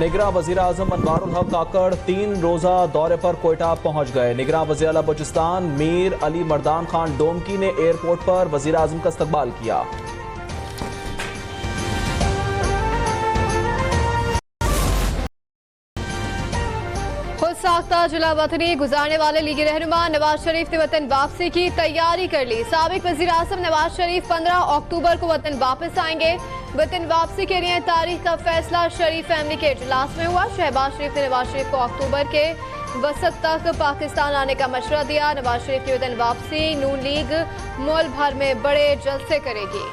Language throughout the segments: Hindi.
निगरां वज़ीर आज़म अनवारुल हक काकड़ 3 रोज़ा दौरे पर कोयटा पहुंच गए। निगरां वज़ीर आला बलूचिस्तान मीर अली मर्दान खान डोमकी ने एयरपोर्ट पर वज़ीर आज़म का इस्तकबाल किया। साख्ता जुला वतनी गुजारने वाले लीगी रहनुमा नवाज शरीफ ने वतन वापसी की तैयारी कर ली। साबिक वज़ीर आज़म नवाज शरीफ 15 अक्टूबर को वतन वापस आएंगे। वतन वापसी के लिए तारीख का फैसला शरीफ फैमिली के इजलास में हुआ। शहबाज शरीफ ने नवाज शरीफ को अक्टूबर के वसत तक पाकिस्तान आने का मशवरा दिया। नवाज शरीफ की वतन वापसी नून लीग मुल्क भर में बड़े जलसे करेगी।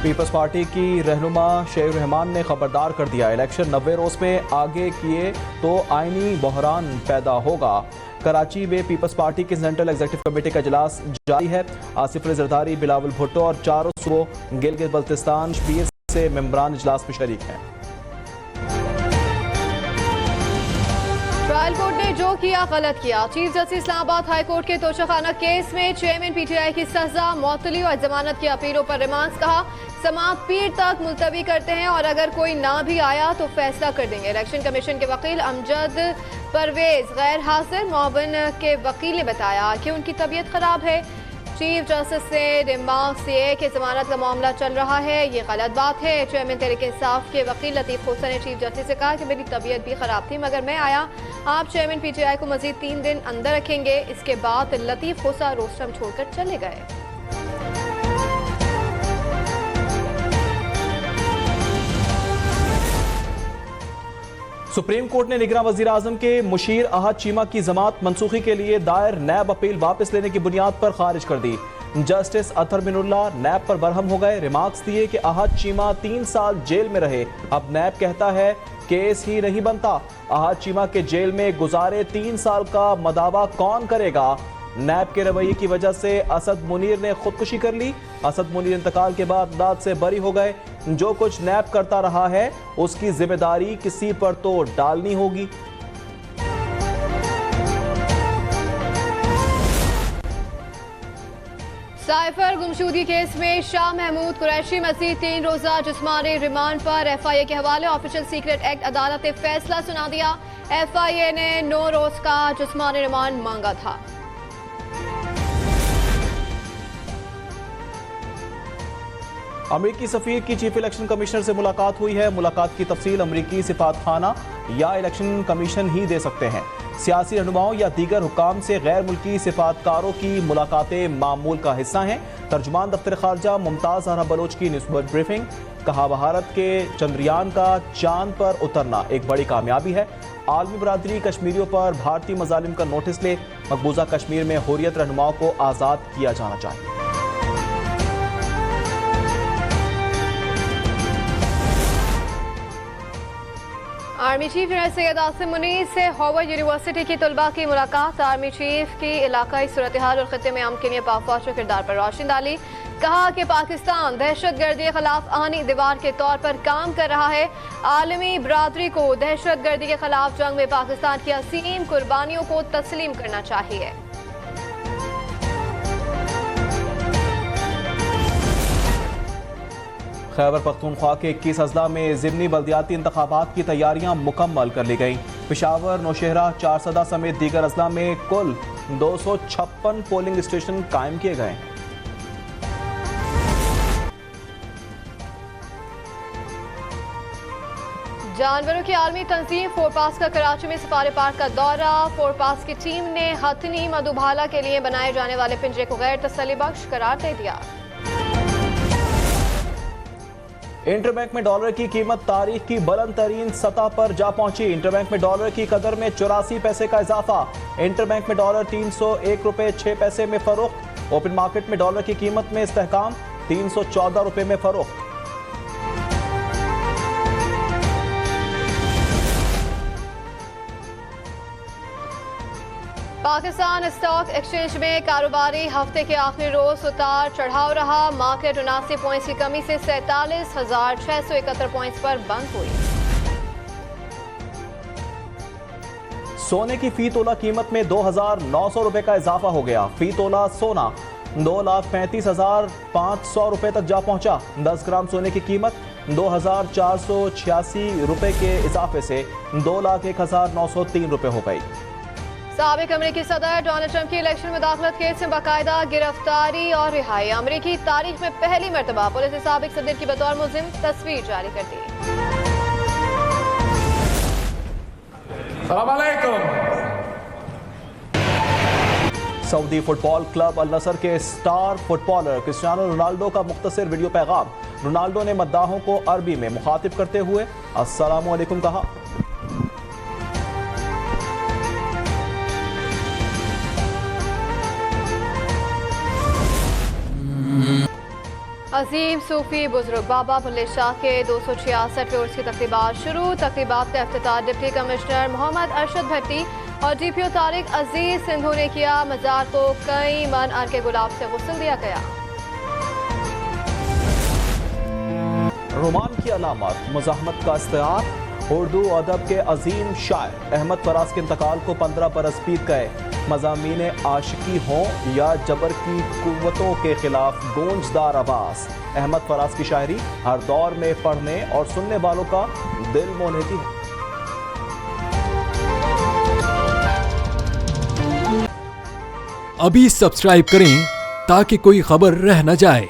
पीपल्स पार्टी की रहनुमा शेर रहमान ने खबरदार कर दिया, इलेक्शन 90 रोज में आगे किए तो आईनी बहरान पैदा होगा। कराची में पीपल्स पार्टी की सेंट्रल एग्जीक्यूटिव कमेटी का इजलास जारी है। आसिफ अली जरदारी, बिलावल भुट्टो और चारों सूबों गिलगित बल्तिस्तान कश्मीर से मेंबरान इजलास में शरीक हैं। ट्रायल कोर्ट ने जो किया गलत किया। Chief justice Islamabad high court के तोशाखाना केस में चेयरमैन पीटीआई की सजा मुअत्तली और जमानत की अपीलों पर रिमांड। कहा समाअत पीर तक मुलतवी करते हैं और अगर कोई ना भी आया तो फैसला कर देंगे। इलेक्शन कमीशन के वकील अमजद परवेज गैर हाजिर। मुआविन के वकील ने बताया कि उनकी तबीयत खराब है। चीफ जस्टिस ने रिमार्क किए कि जमानत का मामला चल रहा है, ये गलत बात है। चेयरमैन तहरीक इंसाफ के वकील लतीफ हुसैन ने चीफ जस्टिस से कहा कि मेरी तबीयत भी खराब थी मगर मैं आया। आप चेयरमैन पीटीआई को मजीद 3 दिन अंदर रखेंगे। इसके बाद लतीफ हुसैन रोस्टम छोड़कर चले गए। सुप्रीम कोर्ट ने निगरां वज़ीर आज़म के मुशीर अहद चीमा की जमानत मनसूखी के लिए दायर नैब अपील वापस लेने की बुनियाद पर खारिज कर दी। जस्टिस अतहर मिनुल्लाह नैब पर बरहम हो गए। रिमार्क्स दिए कि अहद चीमा 3 साल जेल में रहे, अब नैब कहता है केस ही नहीं बनता। अहद चीमा के जेल में गुजारे 3 साल का मदावा कौन करेगा? नैब के रवैये की वजह से असद मुनीर ने खुदकुशी कर ली। असद मुनीर इंतकाल के बाद अदालत से बरी हो गए। जो कुछ नैब करता रहा है उसकी जिम्मेदारी किसी पर तो डालनी होगी। साइफर गुमशुदगी केस में शाह महमूद कुरैशी मजीद 3 रोजा जिस्मानी रिमांड पर। एफआईए के हवाले ऑफिशियल सीक्रेट एक्ट अदालत ने फैसला सुना दिया। एफआईए ने 9 रोज का जिस्मानी रिमांड मांगा था। अमरीकी सफीर की चीफ इलेक्शन कमिश्नर से मुलाकात हुई है। मुलाकात की तफसील अमरीकी सिफारतखाना या इलेक्शन कमीशन ही दे सकते हैं। सियासी रहनुमाओं या दीगर हुकाम से गैर मुल्की सिफारतकारों की मुलाकातें मामूल का हिस्सा हैं। तर्जुमान दफ्तर खारजा मुमताज जहरा बलोच की न्यूज़ ब्रीफिंग। कहा भारत के चंद्रयान का चांद पर उतरना एक बड़ी कामयाबी है। आलमी बरादरी कश्मीरियों पर भारतीय मजालिम का नोटिस ले। मकबूजा कश्मीर में हुर्रियत रहनुमाओं को आज़ाद किया जाना चाहिए। Army chief general Syed Asim Munir से हार्वर्ड यूनिवर्सिटी की तलबा की मुलाकात। आर्मी चीफ की इलाकाई सूरत हाल और खत्ते में अमन के लिए पाक फौज के किरदार पर रोशन डाली। कहा कि पाकिस्तान दहशत गर्दी के खिलाफ आनी दीवार के तौर पर काम कर रहा है। आलमी बरादरी को दहशत गर्दी के खिलाफ जंग में पाकिस्तान की असीम कुर्बानियों को तस्लीम करना चाहिए। खैबर पख्तूनख्वा के 21 अजला में ज़िमनी बल्दियाती इंतखाबात की तैयारियां मुकम्मल कर ली गईं। पेशावर, नौशहरा, चारसदा समेत दीगर अजला में कुल 256 पोलिंग स्टेशन कायम किए गए। जानवरों की आलमी तंजीम फोरपास का कराची में सफारी पार्क का दौरा। फोरपास की टीम ने हथनी मधुबाला के लिए बनाए जाने वाले पिंजरे को गैर तसल्ली बख्श करार दे दिया। इंटरबैंक में डॉलर की कीमत तारीख की बुलंद तरीन सतह पर जा पहुंची। इंटरबैंक में डॉलर की कदर में 84 पैसे का इजाफा। इंटरबैंक में डॉलर 301 रुपए 6 पैसे में फरोख्त। ओपन मार्केट में डॉलर की कीमत में इस्तेहकाम, 314 रुपए में फरोख्त। पाकिस्तान स्टॉक एक्सचेंज में कारोबारी हफ्ते के आखिरी रोज उतार चढ़ाव रहा। मार्केट 79 पॉइंट्स की कमी से 47,671 पॉइंट्स पर बंद हुई। सोने की फी तोला कीमत में 2,900 रुपए का इजाफा हो गया। फी तोला सोना 2,35,500 रुपए तक जा पहुंचा। 10 ग्राम सोने की कीमत 2,486 रुपए के इजाफे से 2,01,903 रुपए हो गई। साबिक अमेरिकी सदर डोनाल्ड ट्रंप की इलेक्शन मुदाखलत केस में बाकायदा गिरफ्तारी और रिहाई। अमेरिकी तारीख में पहली मरतबा पुलिस ने साबिक सदर की बतौर मुलजिम तस्वीर जारी कर दी। अस्सलाम वालेकुम। सऊदी फुटबॉल क्लब अल नसर के स्टार फुटबॉलर क्रिस्टियानो रोनाल्डो का मुख्तसर वीडियो पैगाम। रोनाल्डो ने मद्दाहों को अरबी में मुखातिब करते हुए अस्सलामु अलैकुम कहा। अजीम सूफी बुजुर्ग बाबा बुल्ले शाह के 266 उर्स की तकरीबात शुरू। तकरीबात का इफ्तिताह डिप्टी कमिश्नर मोहम्मद अरशद भट्टी और डीपीओ तारिक अजीज सिंधु ने किया। मजार को कई मन अन के गुलाब से गुस्ल दिया गया। रोमान की अलामत मुज़ाहमत का इस्तेमाल। उर्दू अदब के अजीम शायर अहमद फराज के इंतकाल को 15 बरस बीत गए। मज़ामीने आशिकी हों या जबर की कुव्वतों के खिलाफ गूंजदार आवाज़। अहमद फराज की शायरी हर दौर में पढ़ने और सुनने वालों का दिल मोह लेती है। अभी सब्सक्राइब करें ताकि कोई खबर रह न जाए।